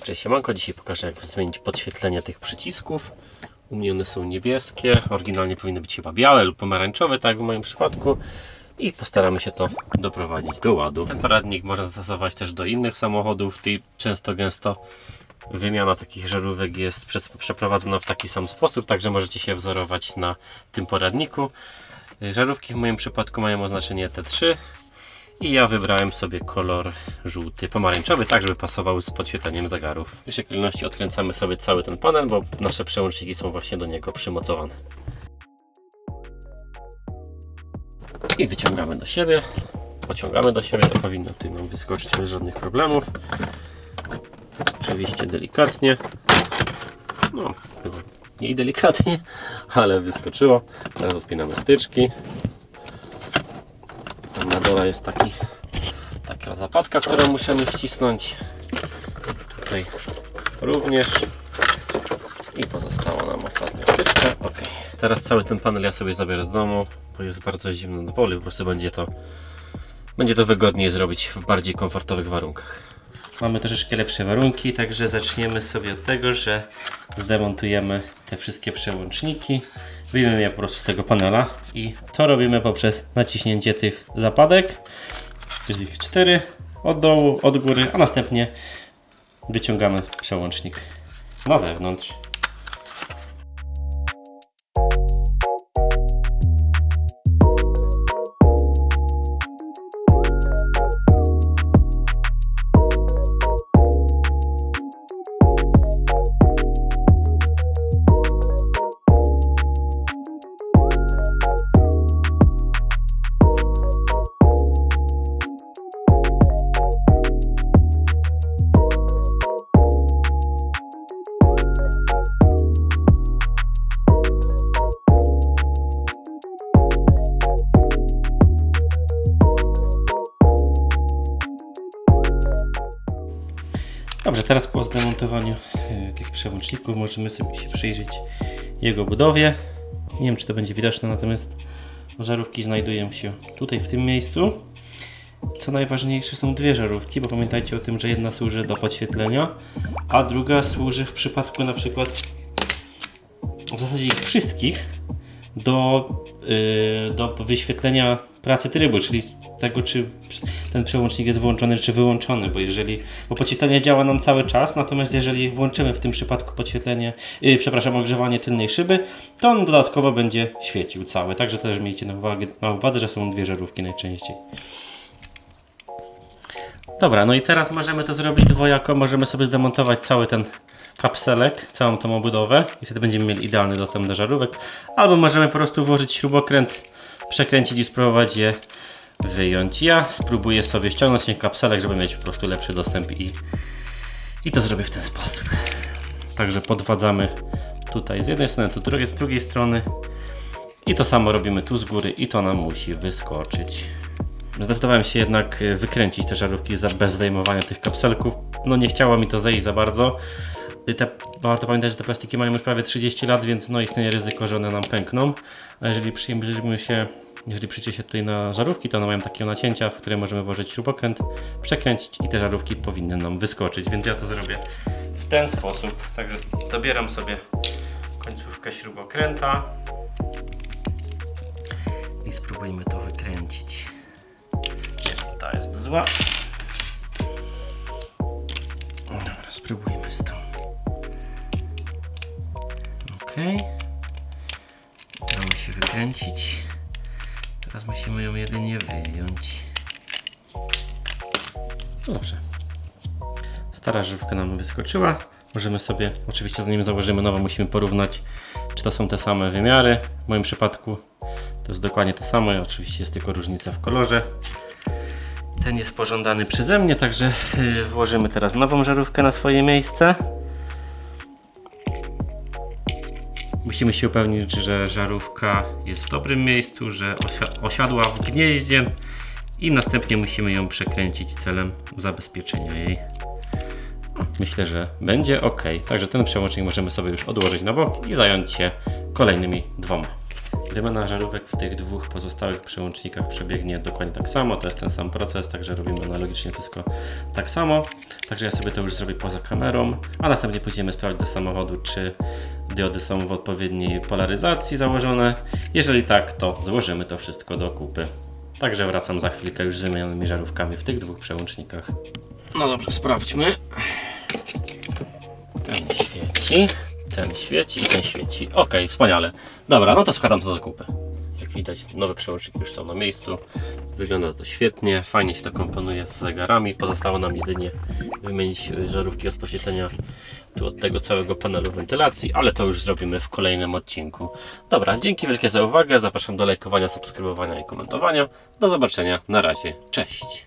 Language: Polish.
Cześć, siemanko. Dzisiaj pokażę, jak zmienić podświetlenie tych przycisków. U mnie one są niebieskie, oryginalnie powinny być chyba białe lub pomarańczowe, tak jak w moim przypadku. I postaramy się to doprowadzić do ładu. Ten poradnik można zastosować też do innych samochodów. Często, gęsto wymiana takich żarówek jest przeprowadzona w taki sam sposób, także możecie się wzorować na tym poradniku. Żarówki w moim przypadku mają oznaczenie T3. I ja wybrałem sobie kolor żółty, pomarańczowy, tak żeby pasował z podświetleniem zegarów. W pierwszej kolejności odkręcamy sobie cały ten panel, bo nasze przełączniki są właśnie do niego przymocowane. I wyciągamy do siebie, pociągamy do siebie, to powinno tutaj nam wyskoczyć bez żadnych problemów. Oczywiście delikatnie, no mniej delikatnie, ale wyskoczyło. Teraz odpinamy wtyczki. Tam na dole jest taka zapadka, którą musimy wcisnąć. Tutaj również. I pozostała nam ostatnia wtyczka. Ok. Teraz cały ten panel ja sobie zabiorę do domu, bo jest bardzo zimno do poli. Po prostu będzie to wygodniej zrobić w bardziej komfortowych warunkach. Mamy troszeczkę lepsze warunki, także zaczniemy sobie od tego, że zdemontujemy te wszystkie przełączniki. Wyjmiemy je po prostu z tego panela i to robimy poprzez naciśnięcie tych zapadek. Jest ich 4 od dołu, od góry, a następnie wyciągamy przełącznik na zewnątrz. Dobrze, teraz po zdemontowaniu tych przełączników możemy sobie się przyjrzeć jego budowie. Nie wiem, czy to będzie widoczne, natomiast żarówki znajdują się tutaj w tym miejscu. Co najważniejsze, są dwie żarówki, bo pamiętajcie o tym, że jedna służy do podświetlenia, a druga służy w przypadku na przykład w zasadzie ich wszystkich do wyświetlenia pracy trybu, czyli tego, czy ten przełącznik jest włączony, czy wyłączony, bo podświetlenie działa nam cały czas, natomiast jeżeli włączymy w tym przypadku ogrzewanie tylnej szyby, to on dodatkowo będzie świecił cały, także też miejcie na uwadze, że są dwie żarówki najczęściej. Dobra, no i teraz możemy to zrobić dwojako, możemy sobie zdemontować cały ten kapselek, całą tą obudowę i wtedy będziemy mieli idealny dostęp do żarówek, albo możemy po prostu włożyć śrubokręt, przekręcić i spróbować je wyjąć. Ja spróbuję sobie ściągnąć ten kapselek, żeby mieć po prostu lepszy dostęp i to zrobię w ten sposób. Także podwadzamy tutaj z jednej strony, tu z drugiej strony i to samo robimy tu z góry i to nam musi wyskoczyć. Zdecydowałem się jednak wykręcić te żarówki bez zdejmowania tych kapselków. No nie chciało mi to zejść za bardzo. Warto pamiętać, że te plastiki mają już prawie 30 lat, więc no istnieje ryzyko, że one nam pękną. A jeżeli przyjrzycie się tutaj na żarówki, to one mają takie nacięcia, w które możemy włożyć śrubokręt, przekręcić i te żarówki powinny nam wyskoczyć, więc ja to zrobię w ten sposób. Także dobieram sobie końcówkę śrubokręta i spróbujmy to wykręcić. Nie, ta jest zła. Dobra, spróbujmy z tą. Ok. Udało się wykręcić. Teraz musimy ją jedynie wyjąć. Dobrze. Stara żarówka nam wyskoczyła. Możemy sobie, oczywiście zanim założymy nową, musimy porównać, czy to są te same wymiary. W moim przypadku to jest dokładnie to samo, oczywiście jest tylko różnica w kolorze. Ten jest pożądany przeze mnie, także włożymy teraz nową żarówkę na swoje miejsce. Musimy się upewnić, że żarówka jest w dobrym miejscu, że osiadła w gnieździe i następnie musimy ją przekręcić celem zabezpieczenia jej. Myślę, że będzie ok. Także ten przełącznik możemy sobie już odłożyć na bok i zająć się kolejnymi dwoma. Wymiana żarówek w tych dwóch pozostałych przełącznikach przebiegnie dokładnie tak samo, to jest ten sam proces, także robimy analogicznie wszystko tak samo. Także ja sobie to już zrobię poza kamerą, a następnie pójdziemy sprawdzić do samochodu, czy diody są w odpowiedniej polaryzacji założone. Jeżeli tak, to złożymy to wszystko do kupy. Także wracam za chwilkę już z wymienionymi żarówkami w tych dwóch przełącznikach. No dobrze, sprawdźmy. Ten świeci i ten świeci. Ok, wspaniale. Dobra, no to składam to do kupy. Jak widać, nowe przełączniki już są na miejscu. Wygląda to świetnie, fajnie się to komponuje z zegarami. Pozostało nam jedynie wymienić żarówki od podświetlenia tu od tego całego panelu wentylacji, ale to już zrobimy w kolejnym odcinku. Dobra, dzięki wielkie za uwagę. Zapraszam do lajkowania, subskrybowania i komentowania. Do zobaczenia. Na razie. Cześć.